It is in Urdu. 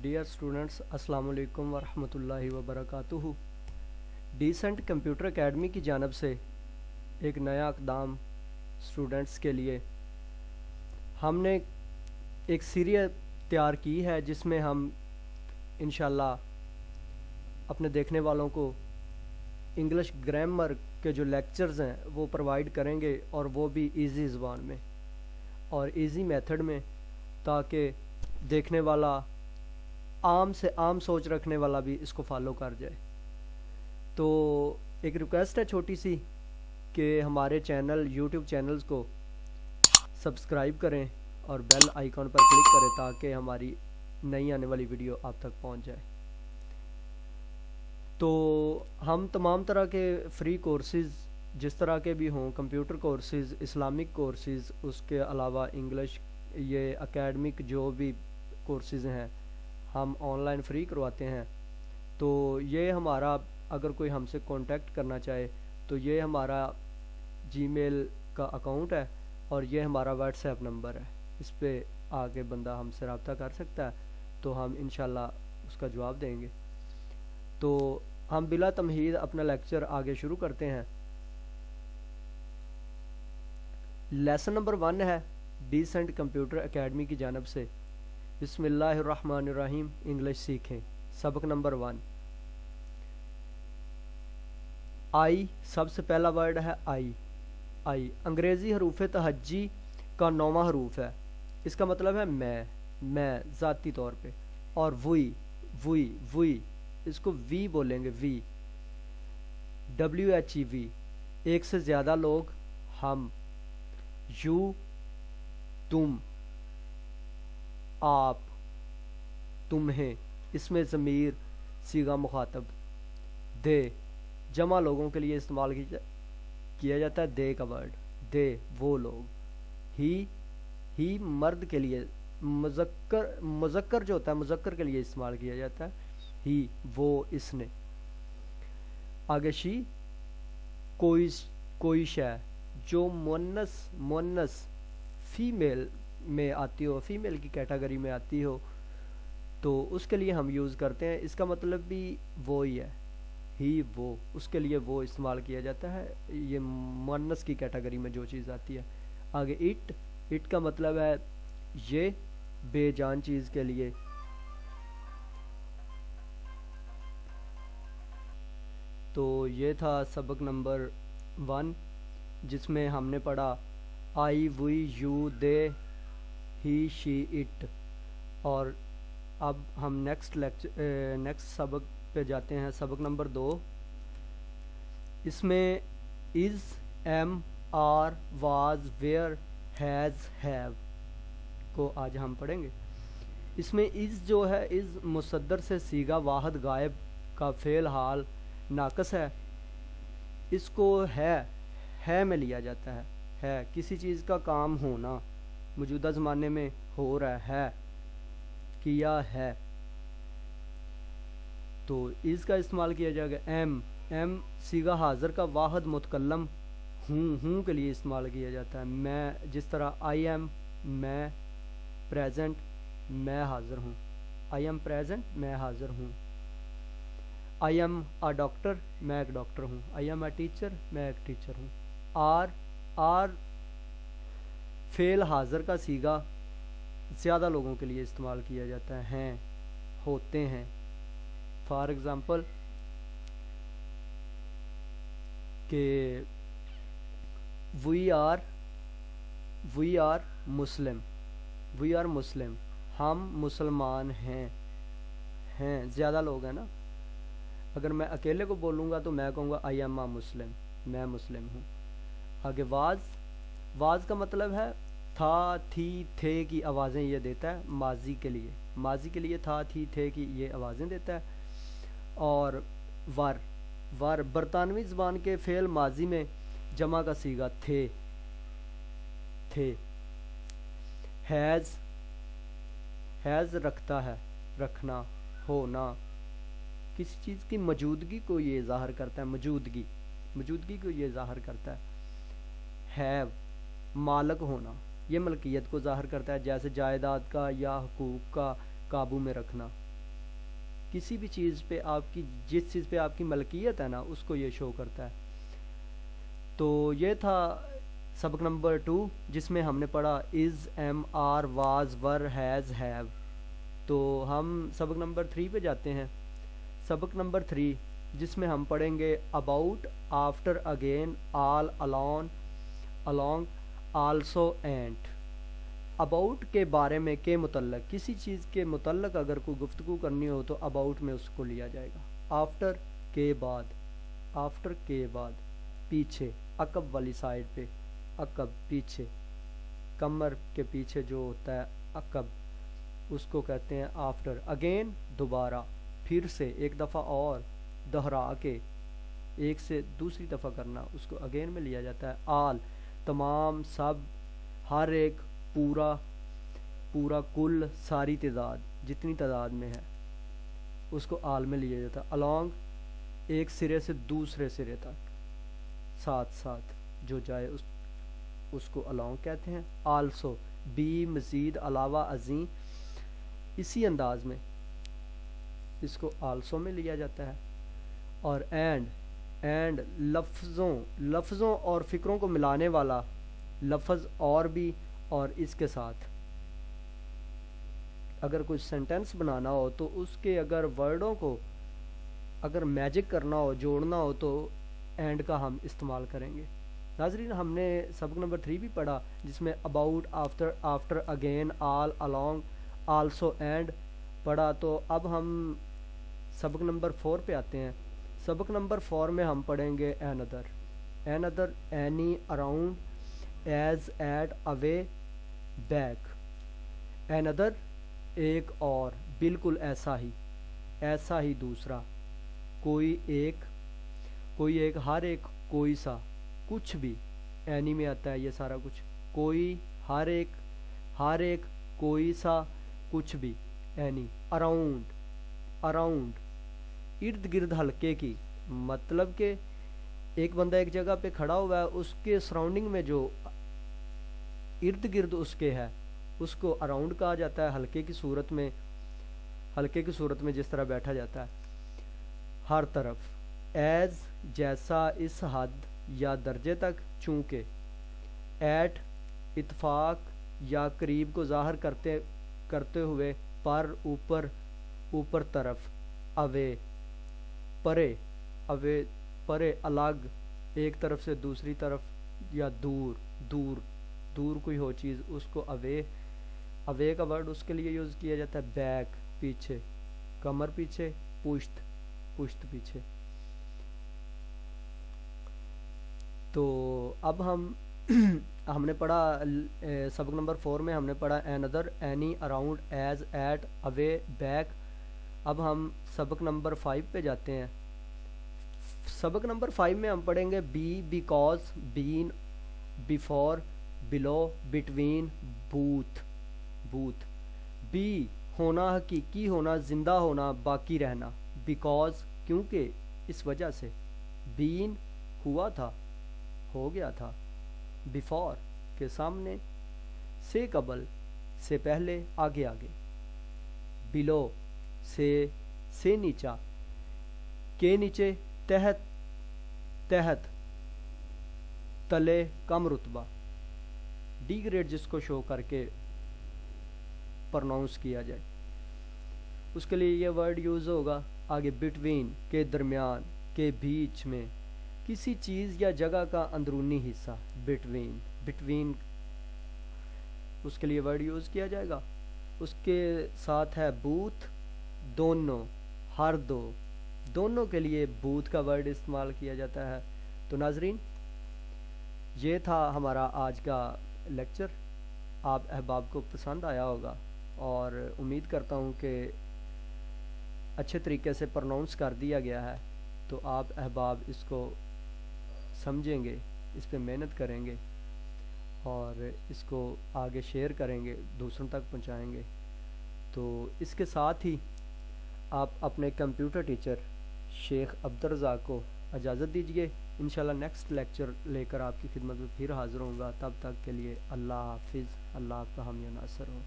ڈیئر اسٹوڈنٹس، السلام علیکم ورحمۃ اللہ وبرکاتہ۔ ڈیسنٹ کمپیوٹر اکیڈمی کی جانب سے ایک نیا اقدام اسٹوڈنٹس کے لیے ہم نے ایک سیریز تیار کی ہے، جس میں ہم انشاءاللہ اپنے دیکھنے والوں کو انگلش گرامر کے جو لیکچرز ہیں وہ پرووائڈ کریں گے، اور وہ بھی ایزی زبان میں اور ایزی میتھڈ میں، تاکہ دیکھنے والا عام سے عام سوچ رکھنے والا بھی اس کو فالو کر جائے۔ تو ایک ریکویسٹ ہے چھوٹی سی کہ ہمارے یوٹیوب چینلز کو سبسکرائب کریں اور بیل آئیکن پر کلک کریں، تاکہ ہماری نئی آنے والی ویڈیو آپ تک پہنچ جائے۔ تو ہم تمام طرح کے فری کورسز جس طرح کے بھی ہوں، کمپیوٹر کورسز، اسلامک کورسز، اس کے علاوہ انگلش، یہ اکیڈمک جو بھی کورسز ہیں ہم آن لائن فری کرواتے ہیں۔ تو یہ ہمارا، اگر کوئی ہم سے کانٹیکٹ کرنا چاہے تو یہ ہمارا جی میل کا اکاؤنٹ ہے، اور یہ ہمارا واٹس ایپ نمبر ہے۔ اس پہ آگے بندہ ہم سے رابطہ کر سکتا ہے، تو ہم انشاءاللہ اس کا جواب دیں گے۔ تو ہم بلا تمہید اپنا لیکچر آگے شروع کرتے ہیں۔ لیسن نمبر 1 ہے ڈیسنٹ کمپیوٹر اکیڈمی کی جانب سے، بسم اللہ الرحمن الرحیم، انگلش سیکھیں۔ سبق نمبر 1، آئی، سب سے پہلا ورڈ ہے آئی۔ آئی انگریزی حروف تہجی کا 9واں حروف ہے۔ اس کا مطلب ہے میں ذاتی طور پہ۔ اور وی اس کو وی بولیں گے، وی، WHEV، ایک سے زیادہ لوگ، ہم، یو، تم، آپ، تمہیں، اس میں ضمیر صیغہ مخاطب، دے، جمع لوگوں کے لیے استعمال کیا جاتا ہے دے کا ورڈ، دے وہ لوگ۔ ہی مرد کے لیے، مذکر جو ہوتا ہے مذکر کے لیے استعمال کیا جاتا ہے، ہی وہ، اس نے۔ آگے شی، کوئی شے جو مونس فیمیل میں آتی ہو، فیمیل کی کیٹیگری میں آتی ہو، تو اس کے لیے ہم یوز کرتے ہیں۔ اس کا مطلب بھی وہی ہے، ہی وہ، اس کے لیے وہ استعمال کیا جاتا ہے، یہ مونس کی کیٹیگری میں جو چیز آتی ہے۔ آگے اٹ کا مطلب ہے یہ، بے جان چیز کے لیے۔ تو یہ تھا سبق نمبر 1، جس میں ہم نے پڑھا آئی، وی، you, they, he, she, it. اور اب ہم نیکسٹ سبق پہ جاتے ہیں، سبق نمبر 2۔ اس میں is, am, are, was, were, has, have کو آج ہم پڑھیں گے۔ اس میں از جو ہے، از مصدر سے صیغہ واحد غائب کا فعل حال ناقص ہے۔ اس کو ہے میں لیا جاتا ہے کسی چیز کا کام ہونا، موجودہ زمانے میں ہو رہا ہے، کیا ہے، تو از کا استعمال کیا جائے گا۔ ایم صیغہ حاضر کا واحد متکلم ہوں کے لیے استعمال کیا جاتا ہے۔ میں، جس طرح آئی ایم، میں پریزنٹ، میں حاضر ہوں، آئی ایم پریزنٹ، میں حاضر ہوں۔ آئی ایم اے ڈاکٹر، میں ایک ڈاکٹر ہوں۔ آئی ایم اے ٹیچر، میں ایک ٹیچر ہوں۔ آر فعل حاضر کا صیغہ زیادہ لوگوں کے لیے استعمال کیا جاتا ہے، ہیں، ہوتے ہیں۔ فار ایگزامپل کہ وی آر مسلم، ہم مسلمان ہیں، زیادہ لوگ ہیں نا۔ اگر میں اکیلے کو بولوں گا تو میں کہوں گا آئی ایم اے مسلم، میں مسلم ہوں۔ آگے واز کا مطلب ہے تھا، تھی، تھے کی آوازیں یہ دیتا ہے، ماضی کے لیے تھا، تھی، تھے کی یہ آوازیں دیتا ہے۔ اور ور برطانوی زبان کے فعل ماضی میں جمع کا صیغہ تھے۔ ہیز رکھتا ہے، رکھنا، ہونا، کسی چیز کی موجودگی کو یہ ظاہر کرتا ہے، موجودگی کو یہ ظاہر کرتا ہے۔ ہیو مالک ہونا، یہ ملکیت کو ظاہر کرتا ہے، جیسے جائیداد کا یا حقوق کا قابو میں رکھنا۔ کسی بھی چیز پہ آپ کی جس چیز پہ آپ کی ملکیت ہے نا اس کو یہ شو کرتا ہے. تو یہ تھا سبق نمبر 2 جس میں ہم نے پڑھا is am are was were has have. تو ہم سبق نمبر 3 پہ جاتے ہیں. سبق نمبر 3 جس میں ہم پڑھیں گے about after again all along also and. About کے بارے میں کے متعلق کسی چیز کے متعلق اگر کوئی گفتگو کرنی ہو تو اباؤٹ میں اس کو لیا جائے گا. آفٹر کے بعد پیچھے عقب والی سائڈ پہ عقب پیچھے کمر کے پیچھے جو ہوتا ہے عقب اس کو کہتے ہیں آفٹر. اگین دوبارہ پھر سے ایک دفعہ اور دہرا کے ایک سے دوسری دفعہ کرنا اس کو اگین میں لیا جاتا ہے. آل تمام سب ہر ایک پورا کل ساری تعداد جتنی تعداد میں ہے اس کو آل میں لیا جاتا ہے. along ایک سرے سے دوسرے سرے تک ساتھ جو جائے اس کو along کہتے ہیں. also بھی مزید علاوہ ازیں اسی انداز میں اس کو also میں لیا جاتا ہے. اور اینڈ لفظوں اور فکروں کو ملانے والا لفظ اور بھی اور اس کے ساتھ اگر کوئی سینٹینس بنانا ہو تو اس کے اگر ورڈوں کو اگر میجک کرنا ہو جوڑنا ہو تو اینڈ کا ہم استعمال کریں گے. ناظرین ہم نے سبق نمبر 3 بھی پڑھا جس میں about after again all along also and پڑھا. تو اب ہم سبق نمبر 4 پہ آتے ہیں. سبق نمبر 4 میں ہم پڑھیں گے another any around as at away back. another ایک اور بالکل ایسا ہی دوسرا کوئی ایک ہر ایک کوئی سا کچھ بھی اینی میں آتا ہے یہ سارا کچھ کوئی ہر ایک کوئی سا کچھ بھی اینی. اراؤنڈ ارد گرد حلقے کی مطلب کہ ایک بندہ ایک جگہ پہ کھڑا ہوا ہے اس کے سراؤنڈنگ میں جو ارد گرد اس کے ہے اس کو اراؤنڈ کہا جاتا ہے. حلقے کی صورت میں جس طرح بیٹھا جاتا ہے ہر طرف. ایز جیسا اس حد یا درجے تک چونکہ. ایٹ اتفاق یا قریب کو ظاہر کرتے ہوئے پر اوپر طرف. اوے پرے الگ ایک طرف سے دوسری طرف یا دور کوئی ہو چیز اس کو اوے کا ورڈ اس کے لیے یوز کیا جاتا ہے. بیک پیچھے کمر پیچھے پشت پیچھے. تو اب ہم نے پڑھا سبق نمبر 4 میں ہم نے پڑھا another any around as at away back. اب ہم سبق نمبر 5 پہ جاتے ہیں. سبق نمبر 5 میں ہم پڑھیں گے be because been before below between both. be ہونا حقیقی ہونا زندہ ہونا باقی رہنا. because کیونکہ اس وجہ سے. been ہوا تھا ہو گیا تھا. before کے سامنے سے قبل سے پہلے آگے below سے نیچا کے نیچے تحت تلے کم رتبہ. ڈی گریڈ جس کو شو کر کے پروناؤنس کیا جائے اس کے لیے یہ ورڈ یوز ہوگا. آگے بٹوین کے درمیان کے بیچ میں کسی چیز یا جگہ کا اندرونی حصہ. بٹوین اس کے لیے ورڈ یوز کیا جائے گا. اس کے ساتھ ہے بوتھ دونوں ہر دونوں کے لیے بوتھ کا ورڈ استعمال کیا جاتا ہے. تو ناظرین یہ تھا ہمارا آج کا لیکچر. آپ احباب کو پسند آیا ہوگا اور امید کرتا ہوں کہ اچھے طریقے سے پروناؤنس کر دیا گیا ہے. تو آپ احباب اس کو سمجھیں گے اس پہ محنت کریں گے اور اس کو آگے شیئر کریں گے دوسروں تک پہنچائیں گے. تو اس کے ساتھ ہی آپ اپنے کمپیوٹر ٹیچر شیخ عبدالرزاق کو اجازت دیجیے. انشاءاللہ نیکسٹ لیکچر لے کر آپ کی خدمت میں پھر حاضر ہوں گا. تب تک کے لیے اللہ حافظ. اللہ آپ کا حامی و ناصر ہو.